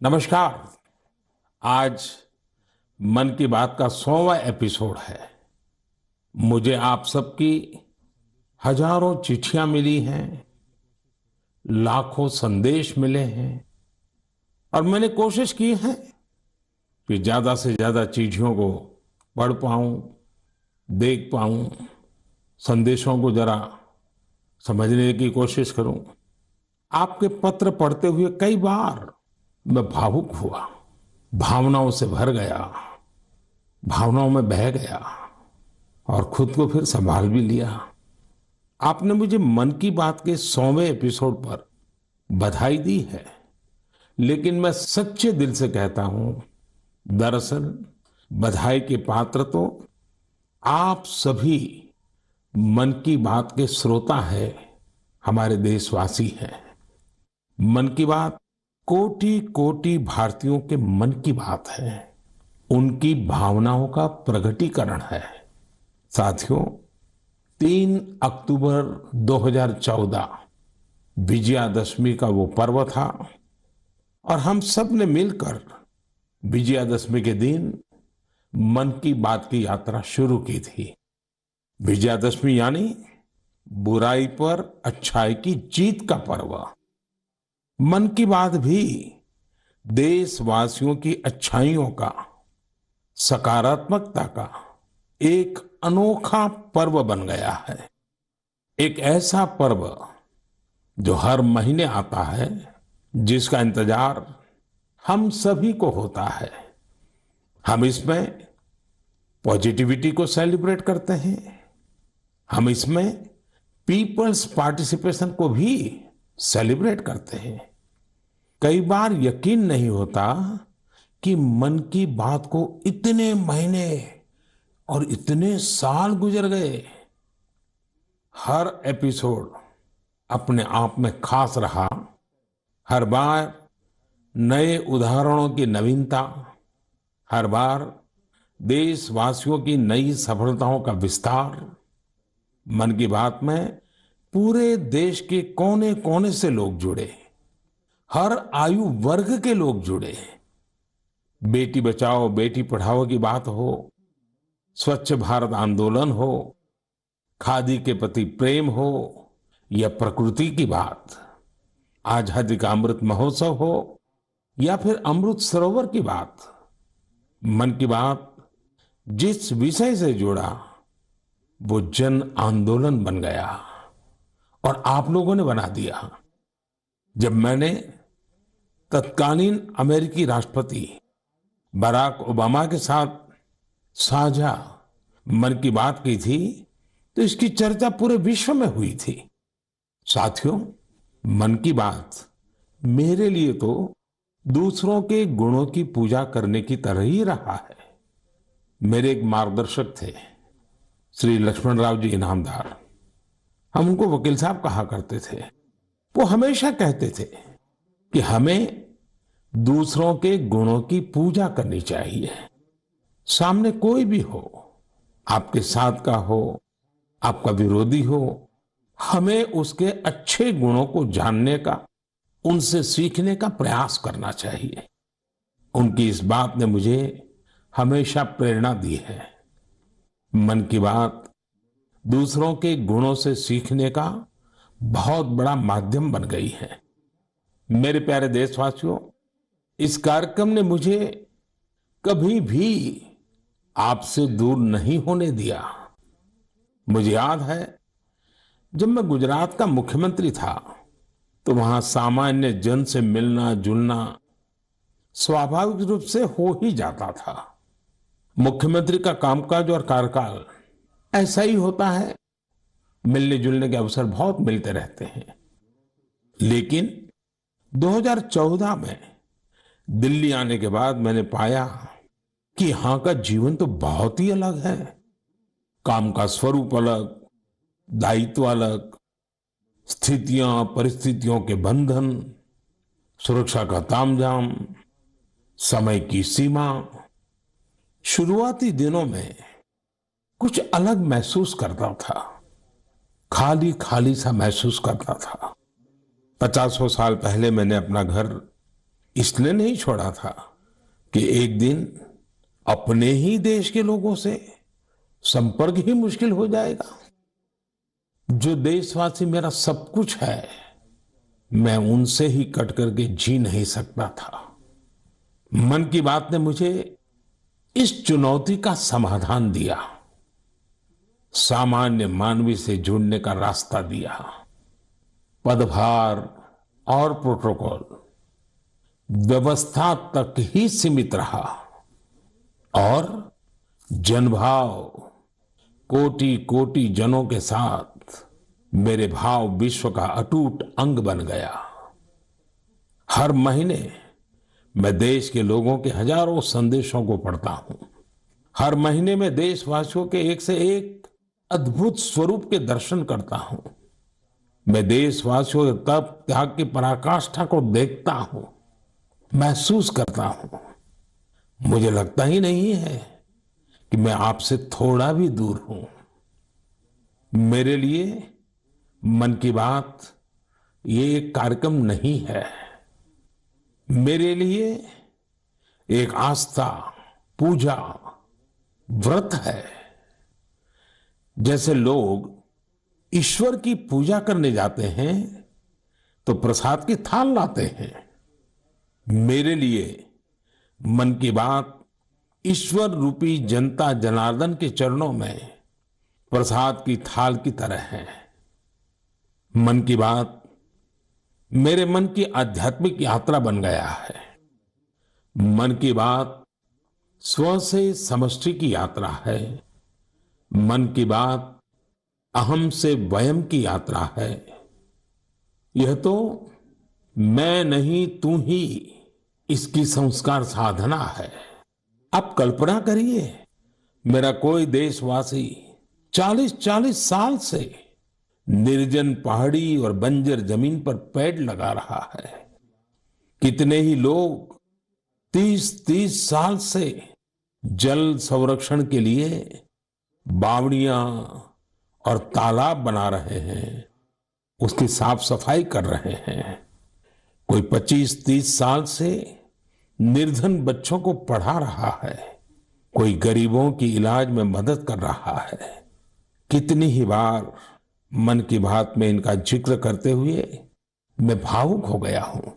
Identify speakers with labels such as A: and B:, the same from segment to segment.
A: नमस्कार। आज मन की बात का 100वां एपिसोड है। मुझे आप सबकी हजारों चिट्ठियां मिली हैं, लाखों संदेश मिले हैं और मैंने कोशिश की है कि ज्यादा से ज्यादा चिट्ठियों को पढ़ पाऊं, देख पाऊं, संदेशों को जरा समझने की कोशिश करूं। आपके पत्र पढ़ते हुए कई बार मैं भावुक हुआ, भावनाओं से भर गया, भावनाओं में बह गया और खुद को फिर संभाल भी लिया। आपने मुझे मन की बात के 100वें एपिसोड पर बधाई दी है, लेकिन मैं सच्चे दिल से कहता हूं, दरअसल बधाई के पात्र तो आप सभी मन की बात के श्रोता है, हमारे देशवासी हैं। मन की बात कोटि कोटि भारतीयों के मन की बात है, उनकी भावनाओं का प्रकटीकरण है। साथियों, 3 अक्टूबर 2014 विजयादशमी का वो पर्व था और हम सब ने मिलकर विजयादशमी के दिन मन की बात की यात्रा शुरू की थी। विजयादशमी यानी बुराई पर अच्छाई की जीत का पर्व। मन की बात भी देशवासियों की अच्छाइयों का, सकारात्मकता का एक अनोखा पर्व बन गया है। एक ऐसा पर्व जो हर महीने आता है, जिसका इंतजार हम सभी को होता है। हम इसमें पॉजिटिविटी को सेलिब्रेट करते हैं, हम इसमें पीपल्स पार्टिसिपेशन को भी सेलिब्रेट करते हैं। कई बार यकीन नहीं होता कि मन की बात को इतने महीने और इतने साल गुजर गए। हर एपिसोड अपने आप में खास रहा। हर बार नए उदाहरणों की नवीनता, हर बार देशवासियों की नई सफलताओं का विस्तार। मन की बात में पूरे देश के कोने कोने से लोग जुड़े, हर आयु वर्ग के लोग जुड़े। बेटी बचाओ बेटी पढ़ाओ की बात हो, स्वच्छ भारत आंदोलन हो, खादी के प्रति प्रेम हो या प्रकृति की बात, आजादी का अमृत महोत्सव हो या फिर अमृत सरोवर की बात। मन की बात जिस विषय से जुड़ा वो जन आंदोलन बन गया और आप लोगों ने बना दिया। जब मैंने तत्कालीन अमेरिकी राष्ट्रपति बराक ओबामा के साथ साझा मन की बात की थी, तो इसकी चर्चा पूरे विश्व में हुई थी। साथियों, मन की बात मेरे लिए तो दूसरों के गुणों की पूजा करने की तरह ही रहा है। मेरे एक मार्गदर्शक थे, श्री लक्ष्मण राव जी इनामदार। हम उनको वकील साहब कहा करते थे। वो हमेशा कहते थे कि हमें दूसरों के गुणों की पूजा करनी चाहिए। सामने कोई भी हो, आपके साथ का हो, आपका विरोधी हो, हमें उसके अच्छे गुणों को जानने का, उनसे सीखने का प्रयास करना चाहिए। उनकी इस बात ने मुझे हमेशा प्रेरणा दी है। मन की बात दूसरों के गुणों से सीखने का बहुत बड़ा माध्यम बन गई है। मेरे प्यारे देशवासियों, इस कार्यक्रम ने मुझे कभी भी आपसे दूर नहीं होने दिया। मुझे याद है, जब मैं गुजरात का मुख्यमंत्री था तो वहां सामान्य जन से मिलना जुलना स्वाभाविक रूप से हो ही जाता था। मुख्यमंत्री का कामकाज और कार्यकाल ऐसा ही होता है, मिलने जुलने के अवसर बहुत मिलते रहते हैं। लेकिन 2014 में दिल्ली आने के बाद मैंने पाया कि यहां का जीवन तो बहुत ही अलग है। काम का स्वरूप अलग, दायित्व अलग, स्थितियां परिस्थितियों के बंधन, सुरक्षा का तामझाम, समय की सीमा। शुरुआती दिनों में कुछ अलग महसूस करता था, खाली खाली सा महसूस करता था। 50 साल पहले मैंने अपना घर इसलिए नहीं छोड़ा था कि एक दिन अपने ही देश के लोगों से संपर्क ही मुश्किल हो जाएगा। जो देशवासी मेरा सब कुछ है, मैं उनसे ही कट करके जी नहीं सकता था। मन की बात ने मुझे इस चुनौती का समाधान दिया, सामान्य मानवी से जुड़ने का रास्ता दिया। पदभार और प्रोटोकॉल व्यवस्था तक ही सीमित रहा और जनभाव कोटि कोटि जनों के साथ मेरे भाव विश्व का अटूट अंग बन गया। हर महीने मैं देश के लोगों के हजारों संदेशों को पढ़ता हूं। हर महीने में देशवासियों के एक से एक अद्भुत स्वरूप के दर्शन करता हूं। मैं देशवासियों के तप त्याग की पराकाष्ठा को देखता हूं, महसूस करता हूं। मुझे लगता ही नहीं है कि मैं आपसे थोड़ा भी दूर हूं। मेरे लिए मन की बात ये एक कार्यक्रम नहीं है। मेरे लिए एक आस्था, पूजा, व्रत है। जैसे लोग ईश्वर की पूजा करने जाते हैं तो प्रसाद की थाल लाते हैं, मेरे लिए मन की बात ईश्वर रूपी जनता जनार्दन के चरणों में प्रसाद की थाल की तरह है। मन की बात मेरे मन की आध्यात्मिक यात्रा बन गया है। मन की बात स्व से समष्टि की यात्रा है। मन की बात अहम से वयम की यात्रा है। यह तो मैं नहीं तू ही इसकी संस्कार साधना है। आप कल्पना करिए, मेरा कोई देशवासी 40-40 साल से निर्जन पहाड़ी और बंजर जमीन पर पेड़ लगा रहा है। कितने ही लोग 30-30 साल से जल संरक्षण के लिए बावड़ियां और तालाब बना रहे हैं, उसकी साफ सफाई कर रहे हैं। कोई 25-30 साल से निर्धन बच्चों को पढ़ा रहा है, कोई गरीबों की इलाज में मदद कर रहा है। कितनी ही बार मन की बात में इनका जिक्र करते हुए मैं भावुक हो गया हूं।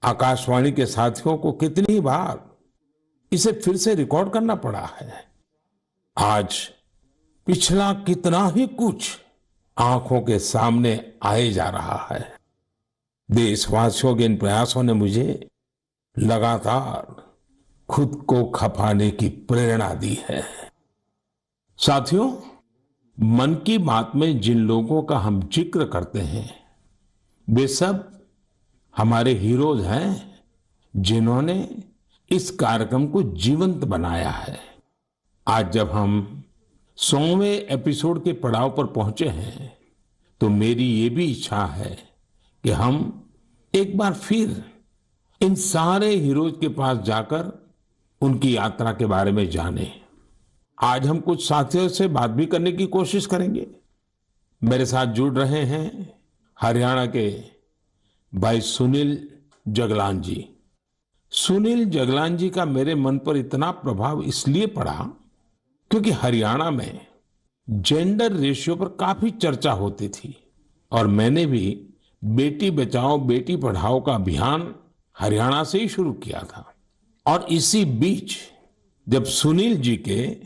A: आकाशवाणी के साथियों को कितनी बार इसे फिर से रिकॉर्ड करना पड़ा है। आज पिछला कितना ही कुछ आंखों के सामने आए जा रहा है। देशवासियों के इन प्रयासों ने मुझे लगातार खुद को खपाने की प्रेरणा दी है। साथियों, मन की बात में जिन लोगों का हम जिक्र करते हैं, वे सब हमारे हीरोज हैं, जिन्होंने इस कार्यक्रम को जीवंत बनाया है। आज जब हम 100वें एपिसोड के पड़ाव पर पहुंचे हैं, तो मेरी ये भी इच्छा है कि हम एक बार फिर इन सारे हीरोज के पास जाकर उनकी यात्रा के बारे में जानें। आज हम कुछ साथियों से बात भी करने की कोशिश करेंगे। मेरे साथ जुड़ रहे हैं हरियाणा के भाई सुनील जगलान जी। सुनील जगलान जी का मेरे मन पर इतना प्रभाव इसलिए पड़ा क्योंकि हरियाणा में जेंडर रेशियो पर काफी चर्चा होती थी और मैंने भी बेटी बचाओ बेटी पढ़ाओ का अभियान हरियाणा से ही शुरू किया था। और इसी बीच जब सुनील जी के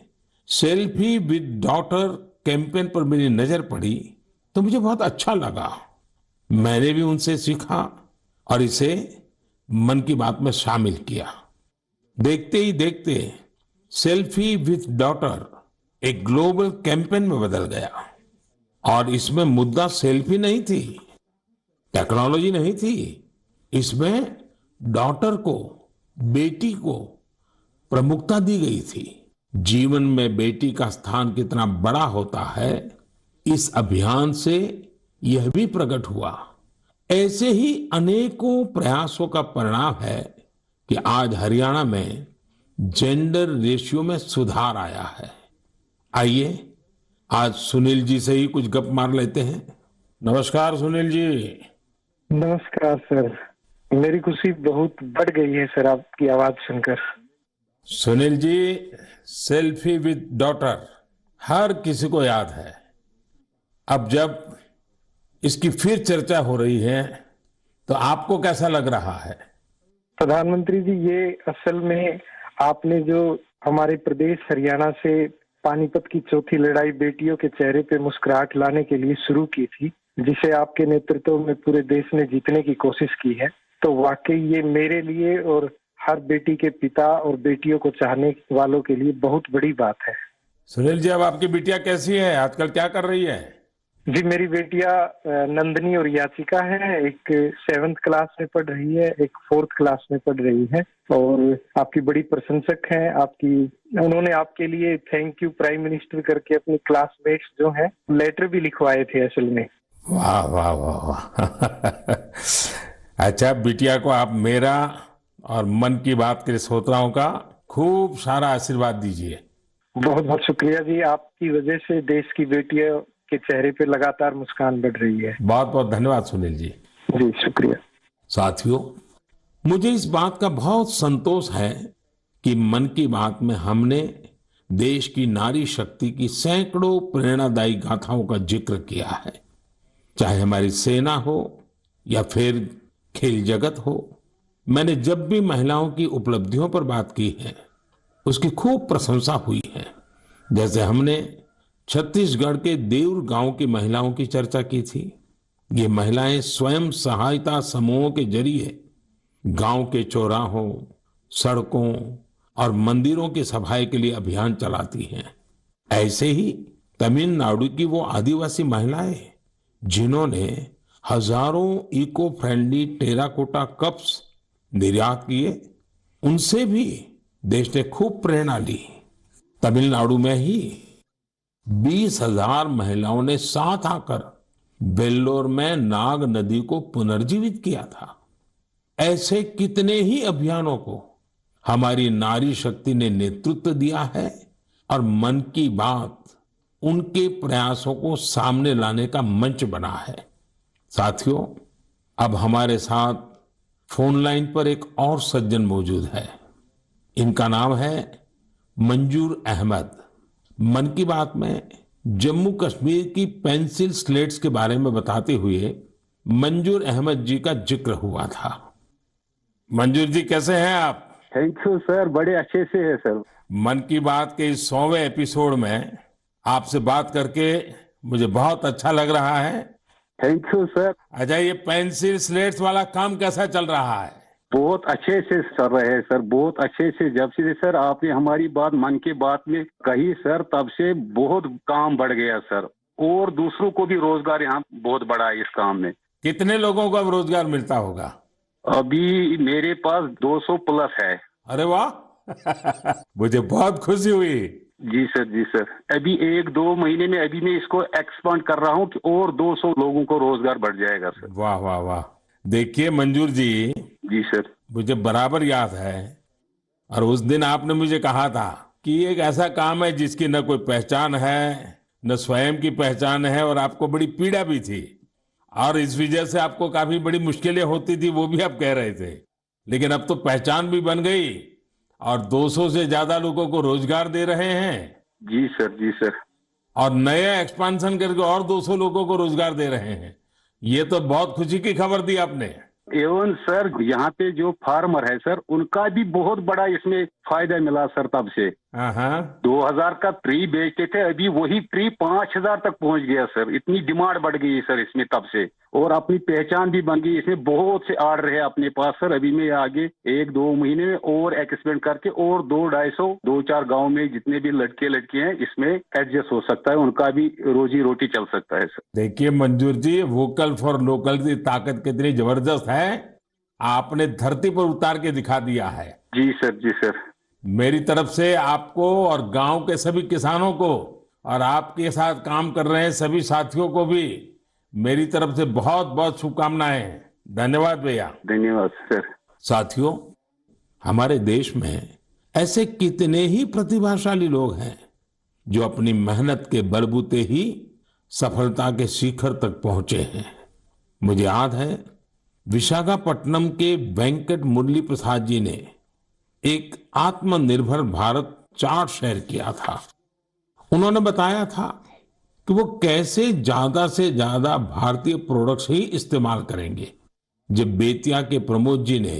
A: सेल्फी विद डॉटर कैंपेन पर मेरी नजर पड़ी तो मुझे बहुत अच्छा लगा। मैंने भी उनसे सीखा और इसे मन की बात में शामिल किया। देखते ही देखते सेल्फी विद डॉटर एक ग्लोबल कैंपेन में बदल गया और इसमें मुद्दा सेल्फी नहीं थी, टेक्नोलॉजी नहीं थी, इसमें डॉटर को, बेटी को प्रमुखता दी गई थी। जीवन में बेटी का स्थान कितना बड़ा होता है, इस अभियान से यह भी प्रकट हुआ। ऐसे ही अनेकों प्रयासों का परिणाम है कि आज हरियाणा में जेंडर रेशियो में सुधार आया है। आइए आज सुनील जी से ही कुछ गप मार लेते हैं। नमस्कार सुनील जी।
B: नमस्कार सर। मेरी खुशी बहुत बढ़ गई है सर आपकी आवाज सुनकर।
A: Sunil ji, selfie with daughter हर किसी को याद है। अब जब इसकी फिर चर्चा हो रही है तो आपको कैसा लग रहा है?
B: प्रधानमंत्री जी, ये असल में आपने जो हमारे प्रदेश हरियाणा से पानीपत की चौथी लड़ाई बेटियों के चेहरे पे मुस्कुराहट लाने के लिए शुरू की थी, जिसे आपके नेतृत्व में पूरे देश ने जीतने की कोशिश की है, तो वाकई ये मेरे लिए और हर बेटी के पिता और बेटियों को चाहने वालों के लिए बहुत बड़ी बात है।
A: सुनील जी, अब आपकी बिटिया कैसी है? आजकल क्या कर रही है?
B: जी, मेरी बेटियां नंदनी और याचिका है। एक 7th क्लास में पढ़ रही है, एक 4th क्लास में पढ़ रही है और आपकी बड़ी प्रशंसक हैं। आपकी उन्होंने आपके लिए थैंक यू प्राइम मिनिस्टर करके अपनी क्लासमेट्स जो हैं लेटर भी लिखवाए थे असल में।
A: वाह वाह वाह वाह अच्छा, बिटिया को आप मेरा और मन की बात के श्रोताओं का खूब सारा आशीर्वाद दीजिए।
B: बहुत बहुत शुक्रिया जी, आपकी वजह से देश की बेटियों के चेहरे पे लगातार मुस्कान बढ़ रही है।
A: बहुत बहुत धन्यवाद सुनील जी।
B: जी शुक्रिया।
A: साथियों, मुझे इस बात का बहुत संतोष है कि मन की बात में हमने देश की नारी शक्ति की सैकड़ों प्रेरणादायी गाथाओं का जिक्र किया है। चाहे हमारी सेना हो या फिर खेल जगत हो, मैंने जब भी महिलाओं की उपलब्धियों पर बात की है उसकी खूब प्रशंसा हुई है। जैसे हमने छत्तीसगढ़ के देउर गांव की महिलाओं की चर्चा की थी। ये महिलाएं स्वयं सहायता समूहों के जरिए गांव के चौराहों, सड़कों और मंदिरों की सफाई के लिए अभियान चलाती हैं। ऐसे ही तमिलनाडु की वो आदिवासी महिलाएं जिन्होंने हजारों इको फ्रेंडली टेराकोटा कप्स निर्यात किए, उनसे भी देश ने खूब प्रेरणा ली। तमिलनाडु में ही 20,000 महिलाओं ने साथ आकर वेल्लोर में नाग नदी को पुनर्जीवित किया था। ऐसे कितने ही अभियानों को हमारी नारी शक्ति ने नेतृत्व दिया है और मन की बात उनके प्रयासों को सामने लाने का मंच बना है। साथियों, अब हमारे साथ फोन लाइन पर एक और सज्जन मौजूद है। इनका नाम है मंजूर अहमद। मन की बात में जम्मू कश्मीर की पेंसिल स्लेट्स के बारे में बताते हुए मंजूर अहमद जी का जिक्र हुआ था। मंजूर जी, कैसे हैं आप?
C: थैंक यू सर, बड़े अच्छे से है सर।
A: मन की बात के इस 100वें एपिसोड में आपसे बात करके मुझे बहुत अच्छा लग रहा है।
C: Thank you sir.
A: अच्छा, ये पेंसिल स्लेट्स वाला काम कैसा चल रहा है?
C: बहुत अच्छे से चल रहे हैं सर, बहुत अच्छे से। जब से सर आपने हमारी बात मन की बात में कही सर, तब से बहुत काम बढ़ गया सर, और दूसरों को भी रोजगार यहाँ बहुत बड़ा है इस काम में।
A: कितने लोगों को अब रोजगार मिलता होगा?
C: अभी मेरे पास 200 प्लस है।
A: अरे वाह मुझे बहुत खुशी हुई।
C: जी सर, जी सर। अभी 1-2 महीने में अभी मैं इसको एक्सपांड कर रहा हूँ कि और 200 लोगों को रोजगार बढ़ जाएगा सर।
A: वाह वाह वाह। देखिए मंजूर जी,
C: जी सर।
A: मुझे बराबर याद है, और उस दिन आपने मुझे कहा था कि ये एक ऐसा काम है जिसकी न कोई पहचान है, न स्वयं की पहचान है, और आपको बड़ी पीड़ा भी थी और इस वजह से आपको काफी बड़ी मुश्किलें होती थी, वो भी आप कह रहे थे। लेकिन अब तो पहचान भी बन गई और 200 से ज्यादा लोगों को रोजगार दे रहे हैं।
C: जी सर, जी सर।
A: और नया एक्सपांशन करके और 200 लोगों को रोजगार दे रहे हैं। ये तो बहुत खुशी की खबर दी आपने।
C: एवं सर, यहाँ पे जो फार्मर है सर, उनका भी बहुत बड़ा इसमें फायदा मिला सर। तब से 2000 का ट्री बेचते थे, अभी वही ट्री 5000 तक पहुंच गया सर। इतनी डिमांड बढ़ गई सर इसमें तब से, और अपनी पहचान भी बन गई। इसमें बहुत से आर्डर है अपने पास सर। अभी मैं आगे 1-2 महीने में और एक्सपेंड करके और 200-250 2-4 गाँव में जितने भी लड़के लड़की हैं इसमें एडजस्ट हो सकता है, उनका भी रोजी रोटी चल सकता है सर।
A: देखिए मंजूर जी, वोकल फॉर लोकल की ताकत कितनी जबरदस्त है, आपने धरती पर उतार के दिखा दिया है।
C: जी सर, जी सर।
A: मेरी तरफ से आपको और गांव के सभी किसानों को और आपके साथ काम कर रहे हैं सभी साथियों को भी मेरी तरफ से बहुत बहुत शुभकामनाएं। धन्यवाद भैया।
C: धन्यवाद सर।
A: साथियों, हमारे देश में ऐसे कितने ही प्रतिभाशाली लोग हैं जो अपनी मेहनत के बलबूते ही सफलता के शिखर तक पहुंचे हैं। मुझे याद है विशाखापट्टनम के वेंकट मुरली प्रसाद जी ने एक आत्मनिर्भर भारत चार्ट शेयर किया था। उन्होंने बताया था कि वो कैसे ज्यादा से ज्यादा भारतीय प्रोडक्ट्स ही इस्तेमाल करेंगे। जब बेतिया के प्रमोद जी ने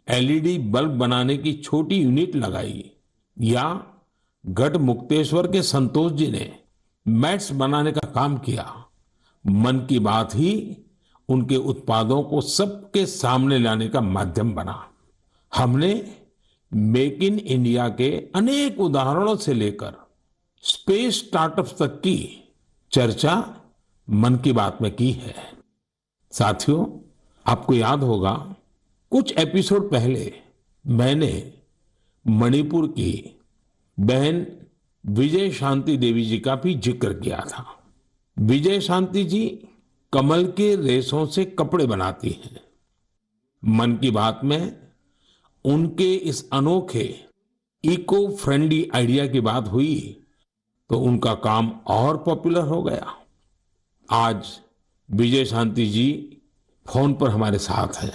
A: एलईडी बल्ब बनाने की छोटी यूनिट लगाई, या गढ़ मुक्तेश्वर के संतोष जी ने मैट्स बनाने का काम किया, मन की बात ही उनके उत्पादों को सबके सामने लाने का माध्यम बना। हमने मेक इन इंडिया के अनेक उदाहरणों से लेकर स्पेस स्टार्टअप्स तक की चर्चा मन की बात में की है। साथियों, आपको याद होगा, कुछ एपिसोड पहले मैंने मणिपुर की बहन विजय शांति देवी जी का भी जिक्र किया था। विजय शांति जी कमल के रेशों से कपड़े बनाती हैं। मन की बात में उनके इस अनोखे इको फ्रेंडली आइडिया की बात हुई तो उनका काम और पॉपुलर हो गया। आज विजय शांति जी फोन पर हमारे साथ हैं।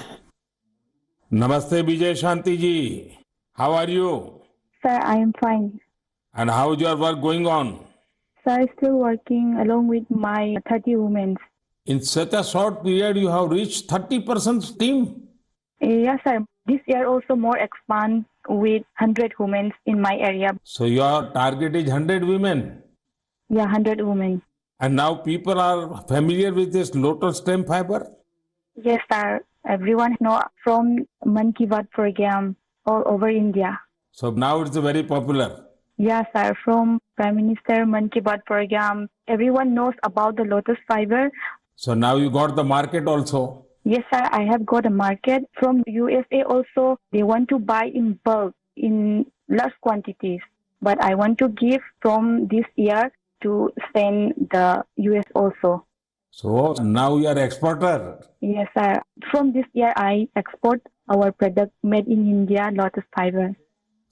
A: नमस्ते Vijay Shanti ji, how are you?
D: Sir, I am fine.
A: And how is your work going on?
D: Sir, I still working along with my 30 women.
A: In such a short period, you have reached 30% team.
D: Yes, sir. This year also more expand with 100 women in my area.
A: So your target is 100 women.
D: Yeah, 100 women.
A: And now people are familiar with this lotus stem fiber?
D: Yes, sir. Everyone know from Man Ki Baat program all over India.
A: So now it's very popular.
D: Yes, sir. From Prime Minister Man Ki Baat program, everyone knows about the lotus fiber.
A: So now you got the market also.
D: Yes, sir. I have got a market from USA also. They want to buy in bulk in large quantities. But I want to give from this year to send the US also.
A: So now you are exporter.
D: Yes, sir. From this year, I export our product made in India, lotus fiber.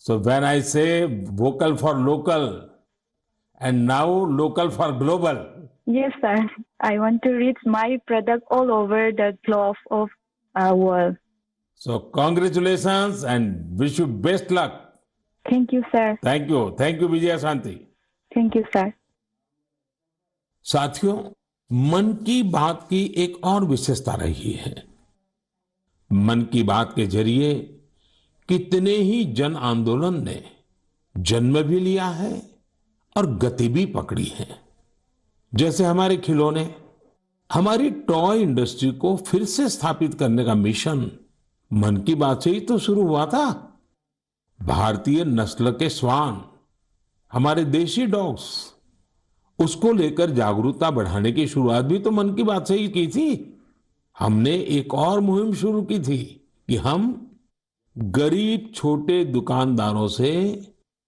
A: So when I say vocal for local and now local for global.
D: Yes, sir. I want to reach my product all over the globe of our world.
A: So congratulations and wish you best luck.
D: Thank you, sir.
A: Thank you. Thank you, Vijaya Shanti.
D: Thank you, sir.
A: साथियों, मन की बात की एक और विशेषता रही है। मन की बात के जरिए कितने ही जन आंदोलन ने जन्म भी लिया है और गति भी पकड़ी है। जैसे हमारे खिलौने, हमारी टॉय इंडस्ट्री को फिर से स्थापित करने का मिशन मन की बात से ही तो शुरू हुआ था। भारतीय नस्ल के श्वान, हमारे देशी डॉग्स, उसको लेकर जागरूकता बढ़ाने की शुरुआत भी तो मन की बात से ही की थी। हमने एक और मुहिम शुरू की थी कि हम गरीब छोटे दुकानदारों से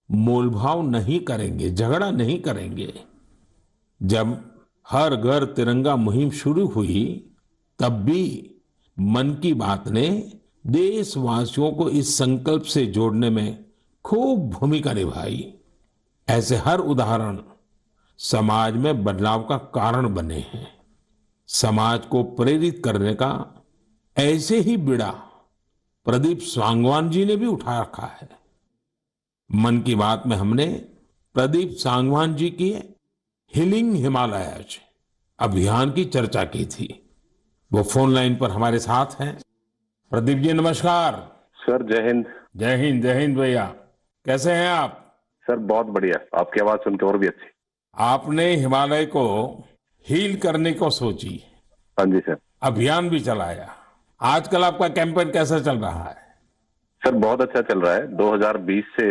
A: मोलभाव नहीं करेंगे, झगड़ा नहीं करेंगे। जब हर घर तिरंगा मुहिम शुरू हुई, तब भी मन की बात ने देशवासियों को इस संकल्प से जोड़ने में खूब भूमिका निभाई। ऐसे हर उदाहरण समाज में बदलाव का कारण बने हैं। समाज को प्रेरित करने का ऐसे ही बीड़ा प्रदीप सांगवान जी ने भी उठा रखा है। मन की बात में हमने प्रदीप सांगवान जी की हीलिंग हिमालयज अभियान की चर्चा की थी। वो फोन लाइन पर हमारे साथ हैं। प्रदीप जी नमस्कार।
E: सर जय हिंद।
A: जय हिंद, जय हिंद भैया। कैसे हैं आप?
E: सर बहुत बढ़िया, आपकी आवाज सुनकर और भी अच्छी।
A: आपने हिमालय को हील करने को सोची।
E: हाँ जी सर।
A: अभियान भी चलाया। आजकल आपका कैंपेन कैसा चल रहा है?
E: सर बहुत अच्छा चल रहा है। 2020 से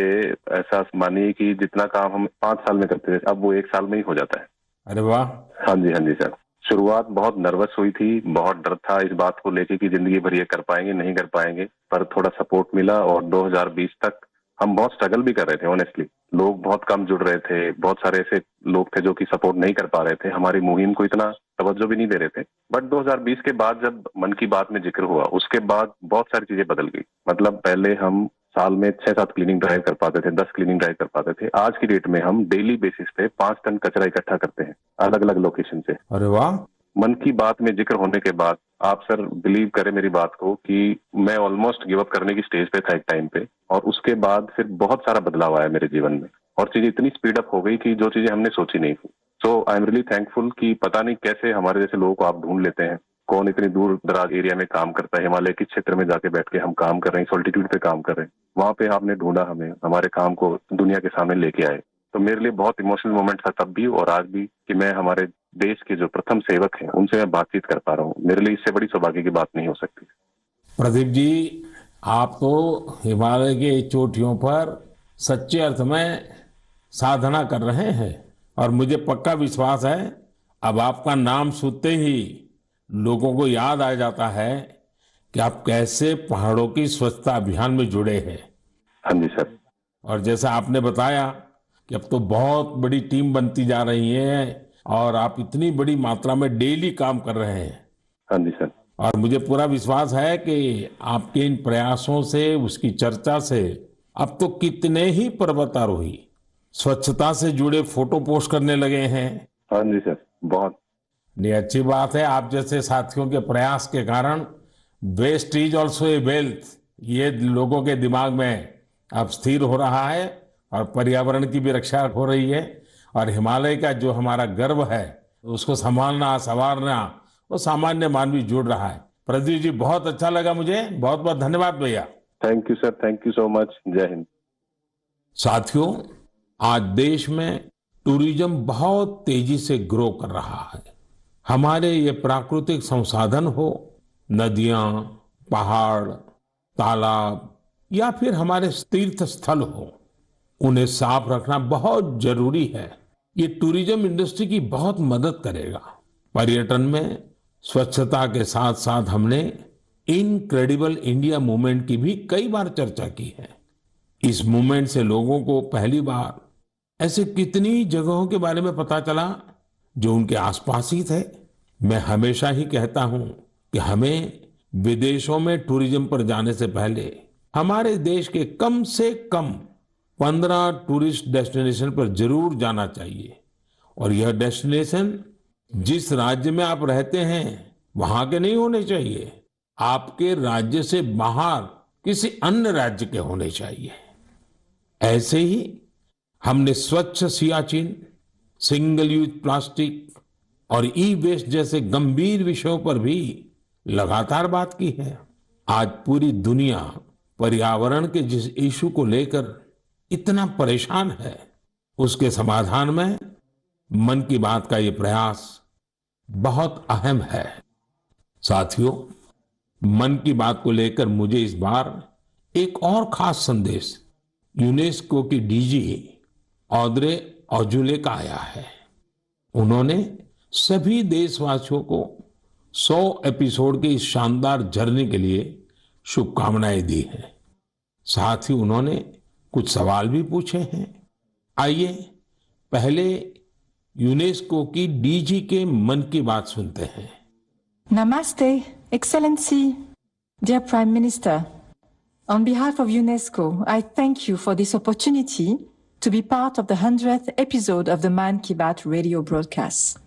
E: ऐसा मानिए कि जितना काम हम 5 साल में करते थे, अब वो 1 साल में ही हो जाता है।
A: अरे वाह।
E: हाँ जी सर। शुरुआत बहुत नर्वस हुई थी, बहुत डर था इस बात को लेके कि जिंदगी भर ये कर पाएंगे नहीं कर पाएंगे, पर थोड़ा सपोर्ट मिला और 2020 तक हम बहुत स्ट्रगल भी कर रहे थे। ऑनेस्टली लोग बहुत कम जुड़ रहे थे, बहुत सारे ऐसे लोग थे जो कि सपोर्ट नहीं कर पा रहे थे, हमारी मुहिम को इतना तवज्जो भी नहीं दे रहे थे। बट 2020 के बाद जब मन की बात में जिक्र हुआ, उसके बाद बहुत सारी चीजें बदल गई। मतलब पहले हम साल में 6-7 क्लीनिंग ड्राइव कर पाते थे, 10 क्लीनिंग ड्राइव कर पाते थे। आज की डेट में हम डेली बेसिस पे 5 टन कचरा इकट्ठा करते हैं अलग अलग लोकेशन से।
A: अरे वाह।
E: मन की बात में जिक्र होने के बाद आप सर बिलीव करें मेरी बात को कि मैं ऑलमोस्ट गिव अप करने की स्टेज पे था एक टाइम पे, और उसके बाद फिर बहुत सारा बदलाव आया मेरे जीवन में और चीजें इतनी स्पीड अप हो गई कि जो चीजें हमने सोची नहीं थी। सो आई एम रियली थैंकफुल कि पता नहीं कैसे हमारे जैसे लोगों को आप ढूंढ लेते हैं, कौन इतनी दूर दराज एरिया में काम करता है, हिमालय के क्षेत्र में जाके बैठ के हम काम कर रहे हैं, सॉल्टिट्यूड पे काम कर रहे हैं, वहां पे आपने ढूंढा हमें, हमारे काम को दुनिया के सामने लेके आए। तो मेरे लिए बहुत इमोशनल मोमेंट था तब भी और आज भी कि मैं हमारे देश के जो प्रथम सेवक हैं उनसे मैं बातचीत कर पा रहा हूँ। मेरे लिए इससे बड़ी सौभाग्य की बात नहीं हो सकती।
A: प्रदीप जी, आप तो हिमालय के चोटियों पर सच्चे अर्थ में साधना कर रहे हैं और मुझे पक्का विश्वास है अब आपका नाम सुनते ही लोगों को याद आ जाता है कि आप कैसे पहाड़ों की स्वच्छता अभियान में जुड़े हैं।
E: हाँ जी सर।
A: और जैसा आपने बताया कि अब तो बहुत बड़ी टीम बनती जा रही है और आप इतनी बड़ी मात्रा में डेली काम कर रहे हैं।
E: हाँ जी सर।
A: और मुझे पूरा विश्वास है कि आपके इन प्रयासों से, उसकी चर्चा से अब तो कितने ही पर्वतारोही स्वच्छता से जुड़े फोटो पोस्ट करने लगे हैं।
E: हाँ जी सर, बहुत।
A: ये अच्छी बात है। आप जैसे साथियों के प्रयास के कारण waste is also a wealth, ये लोगों के दिमाग में अब स्थिर हो रहा है और पर्यावरण की भी रक्षा हो रही है और हिमालय का जो हमारा गर्व है उसको संभालना, संवारना वो सामान्य मानवी जुड़ रहा है। प्रदीप जी, बहुत अच्छा लगा मुझे। बहुत बहुत धन्यवाद भैया।
E: Thank you sir, thank you so much. जय हिंद।
A: साथियों, आज देश में टूरिज्म बहुत तेजी से ग्रो कर रहा है। हमारे ये प्राकृतिक संसाधन हो, नदियां, पहाड़, तालाब या फिर हमारे तीर्थ स्थल हो, उन्हें साफ रखना बहुत जरूरी है। ये टूरिज्म इंडस्ट्री की बहुत मदद करेगा। पर्यटन में स्वच्छता के साथ साथ हमने इनक्रेडिबल इंडिया मूवमेंट की भी कई बार चर्चा की है। इस मूवमेंट से लोगों को पहली बार ऐसे कितनी जगहों के बारे में पता चला जो उनके आसपास ही थे। मैं हमेशा ही कहता हूं कि हमें विदेशों में टूरिज्म पर जाने से पहले हमारे देश के कम से कम 15 टूरिस्ट डेस्टिनेशन पर जरूर जाना चाहिए। और यह डेस्टिनेशन जिस राज्य में आप रहते हैं वहां के नहीं होने चाहिए, आपके राज्य से बाहर किसी अन्य राज्य के होने चाहिए। ऐसे ही हमने स्वच्छ सियाचिन, सिंगल यूज प्लास्टिक और ई वेस्ट जैसे गंभीर विषयों पर भी लगातार बात की है। आज पूरी दुनिया पर्यावरण के जिस इशू को लेकर इतना परेशान है, उसके समाधान में मन की बात का ये प्रयास बहुत अहम है। साथियों, मन की बात को लेकर मुझे इस बार एक और खास संदेश यूनेस्को की डीजी ऑद्रे ऑजुले का आया है। उन्होंने सभी देशवासियों को 100 एपिसोड की इस शानदार जर्नी के लिए शुभकामनाएं दी हैं। साथ ही उन्होंने कुछ सवाल भी पूछे हैं। आइए पहले यूनेस्को की डीजी के मन की बात सुनते हैं।
F: Namaste, Excellency, dear Prime Minister. On behalf of UNESCO, I thank you for this opportunity to be part of the 100th episode of the Man Ki Baat radio broadcast.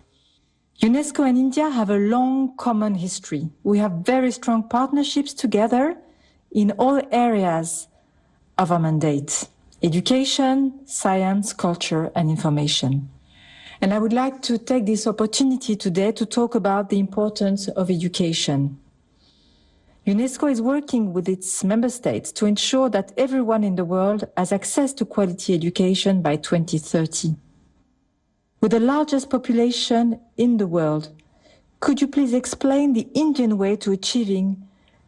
F: UNESCO and India have a long common history. We have very strong partnerships together in all areas of our mandate: education, science, culture, and information. And I would like to take this opportunity today to talk about the importance of education. UNESCO is working with its member states to ensure that everyone in the world has access to quality education by 2030. With the largest population in the world, could you please explain the Indian way to achieving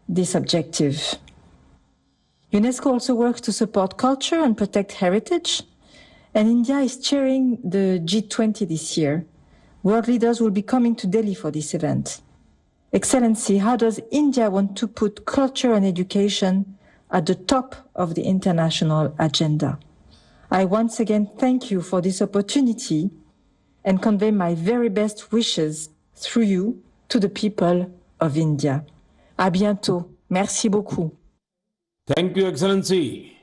F: this objective? UNESCO also works to support culture and protect heritage, and India is chairing the G20 this year. World leaders will be coming to Delhi for this event. Excellency, how does India want to put culture and education at the top of the international agenda? I once again thank you for this opportunity and convey my very best wishes through you to the people of India. À bientôt. Merci beaucoup.
A: Thank you, Excellency.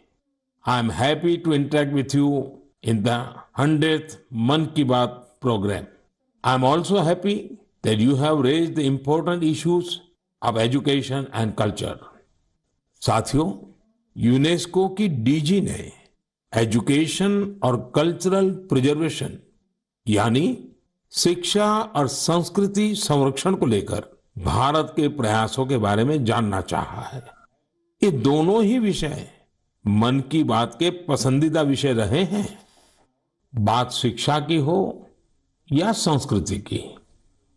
A: I'm happy to interact with you in the 100th Man Ki Baat program. I'm also happy that you have raised the important issues of education and culture. साथियों, UNESCO की DG ने education और cultural preservation यानी शिक्षा और संस्कृति संरक्षण को लेकर भारत के प्रयासों के बारे में जानना चाहा है। ये दोनों ही विषय मन की बात के पसंदीदा विषय रहे हैं। बात शिक्षा की हो या संस्कृति की,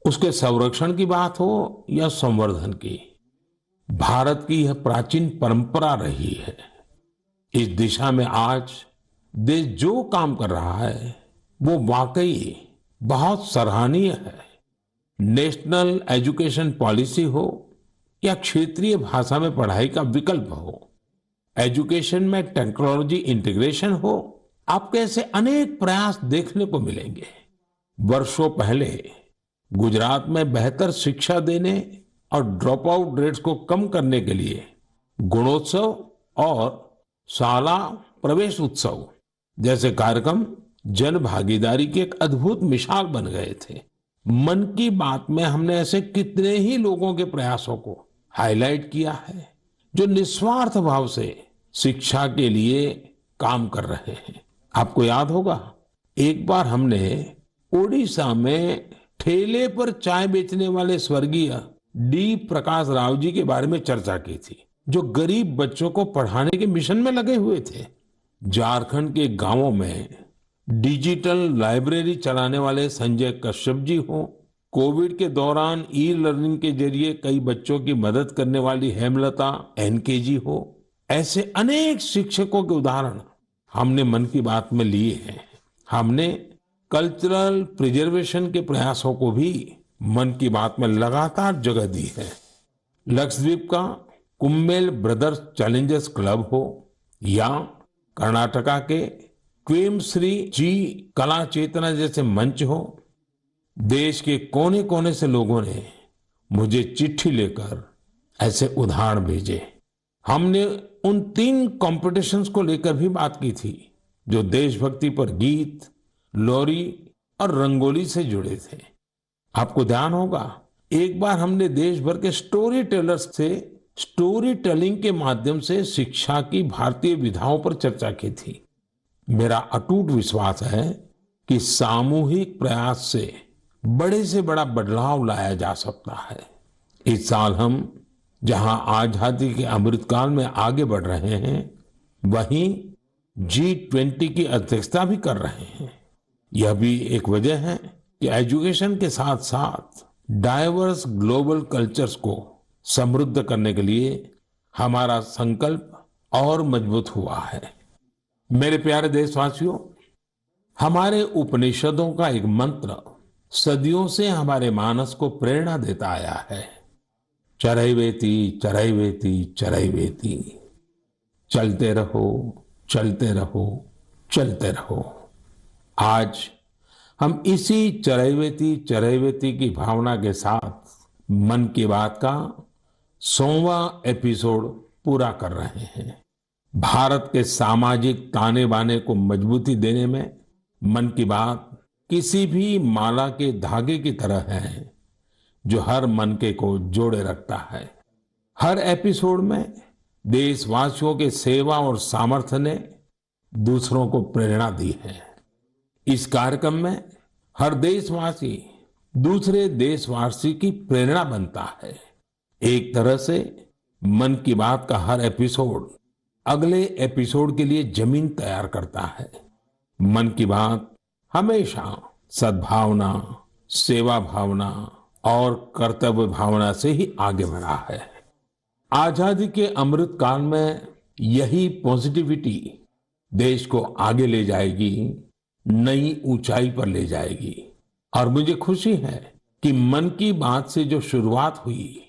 A: उसके संरक्षण की बात हो या संवर्धन की, भारत की यह प्राचीन परंपरा रही है। इस दिशा में आज देश जो काम कर रहा है वो वाकई बहुत सराहनीय है। नेशनल एजुकेशन पॉलिसी हो या क्षेत्रीय भाषा में पढ़ाई का विकल्प हो, एजुकेशन में टेक्नोलॉजी इंटीग्रेशन हो, आपको ऐसे अनेक प्रयास देखने को मिलेंगे। वर्षों पहले गुजरात में बेहतर शिक्षा देने और ड्रॉप आउट रेट्स को कम करने के लिए गुणोत्सव और शाला प्रवेश उत्सव जैसे कार्यक्रम जन भागीदारी की एक अद्भुत मिसाल बन गए थे। मन की बात में हमने ऐसे कितने ही लोगों के प्रयासों को हाईलाइट किया है जो निस्वार्थ भाव से शिक्षा के लिए काम कर रहे हैं। आपको याद होगा, एक बार हमने ओडिशा में ठेले पर चाय बेचने वाले स्वर्गीय डी प्रकाश राव जी के बारे में चर्चा की थी, जो गरीब बच्चों को पढ़ाने के मिशन में लगे हुए थे। झारखंड के गांवों में डिजिटल लाइब्रेरी चलाने वाले संजय कश्यप जी हो, कोविड के दौरान ई लर्निंग के जरिए कई बच्चों की मदद करने वाली हेमलता एनके जी हो, ऐसे अनेक शिक्षकों के उदाहरण हमने मन की बात में लिए हैं। हमने कल्चरल प्रिजर्वेशन के प्रयासों को भी मन की बात में लगातार जगह दी है। लक्षद्वीप का कुम्मेल ब्रदर्स चैलेंजर्स क्लब हो या कर्नाटका के क्वेमश्री जी कला चेतना जैसे मंच हो, देश के कोने कोने से लोगों ने मुझे चिट्ठी लेकर ऐसे उदाहरण भेजे। हमने उन 3 कॉम्पिटिशन्स को लेकर भी बात की थी जो देशभक्ति पर गीत, लोरी और रंगोली से जुड़े थे। आपको ध्यान होगा, एक बार हमने देश भर के स्टोरी टेलर्स से स्टोरी टेलिंग के माध्यम से शिक्षा की भारतीय विधाओं पर चर्चा की थी। मेरा अटूट विश्वास है कि सामूहिक प्रयास से बड़ा बदलाव लाया जा सकता है। इस साल हम जहां आजादी के अमृतकाल में आगे बढ़ रहे हैं, वहीं G20 की अध्यक्षता भी कर रहे हैं। यह भी एक वजह है कि एजुकेशन के साथ साथ डाइवर्स ग्लोबल कल्चर्स को समृद्ध करने के लिए हमारा संकल्प और मजबूत हुआ है। मेरे प्यारे देशवासियों, हमारे उपनिषदों का एक मंत्र सदियों से हमारे मानस को प्रेरणा देता आया है, चरैवेति चरैवेति चरैवेति, चलते रहो चलते रहो चलते रहो। आज हम इसी चरैवेति चरैवेति की भावना के साथ मन की बात का 100वां एपिसोड पूरा कर रहे हैं। भारत के सामाजिक ताने बाने को मजबूती देने में मन की बात किसी भी माला के धागे की तरह है जो हर मनके को जोड़े रखता है। हर एपिसोड में देशवासियों के सेवा और सामर्थ्य ने दूसरों को प्रेरणा दी है। इस कार्यक्रम में हर देशवासी दूसरे देशवासी की प्रेरणा बनता है। एक तरह से मन की बात का हर एपिसोड अगले एपिसोड के लिए जमीन तैयार करता है। मन की बात हमेशा सद्भावना, सेवा भावना और कर्तव्य भावना से ही आगे बढ़ा है। आजादी के अमृत काल में यही पॉजिटिविटी देश को आगे ले जाएगी, नई ऊंचाई पर ले जाएगी। और मुझे खुशी है कि मन की बात से जो शुरुआत हुई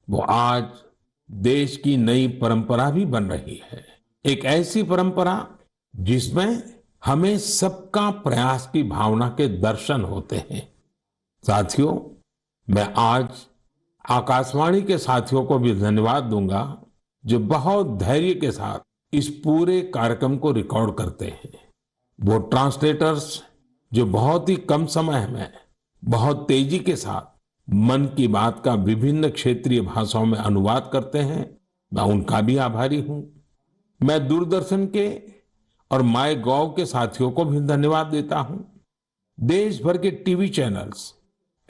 A: वो आज देश की नई परंपरा भी बन रही है। एक ऐसी परंपरा जिसमें हमें सबका प्रयास की भावना के दर्शन होते हैं। साथियों, मैं आज आकाशवाणी के साथियों को भी धन्यवाद दूंगा जो बहुत धैर्य के साथ इस पूरे कार्यक्रम को रिकॉर्ड करते हैं। वो ट्रांसलेटर्स जो बहुत ही कम समय में बहुत तेजी के साथ मन की बात का विभिन्न क्षेत्रीय भाषाओं में अनुवाद करते हैं, मैं उनका भी आभारी हूं। मैं दूरदर्शन के और माय गॉव के साथियों को भी धन्यवाद देता हूं। देश भर के टीवी चैनल्स,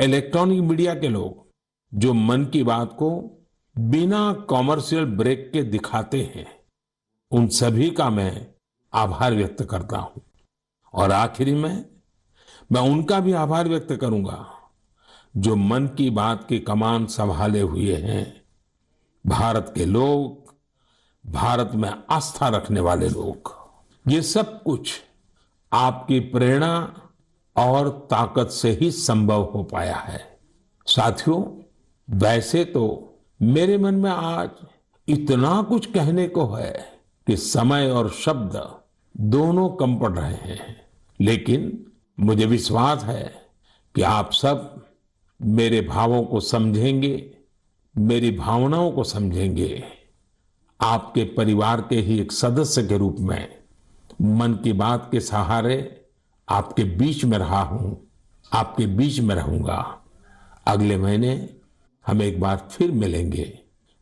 A: इलेक्ट्रॉनिक मीडिया के लोग जो मन की बात को बिना कॉमर्शियल ब्रेक के दिखाते हैं, उन सभी का मैं आभार व्यक्त करता हूं। और आखिरी में मैं उनका भी आभार व्यक्त करूंगा जो मन की बात की कमान संभाले हुए हैं, भारत के लोग, भारत में आस्था रखने वाले लोग। ये सब कुछ आपकी प्रेरणा और ताकत से ही संभव हो पाया है। साथियों, वैसे तो मेरे मन में आज इतना कुछ कहने को है कि समय और शब्द दोनों कम पड़ रहे हैं, लेकिन मुझे विश्वास है कि आप सब मेरे भावों को समझेंगे, मेरी भावनाओं को समझेंगे। आपके परिवार के ही एक सदस्य के रूप में मन की बात के सहारे आपके बीच में रहा हूं, आपके बीच में रहूंगा। अगले महीने हम एक बार फिर मिलेंगे,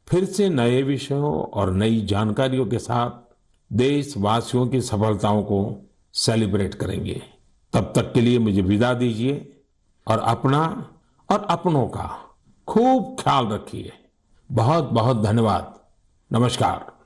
A: फिर से नए विषयों और नई जानकारियों के साथ देशवासियों की सफलताओं को सेलिब्रेट करेंगे। तब तक के लिए मुझे विदा दीजिए और अपना और अपनों का खूब ख्याल रखिए। बहुत बहुत धन्यवाद। नमस्कार।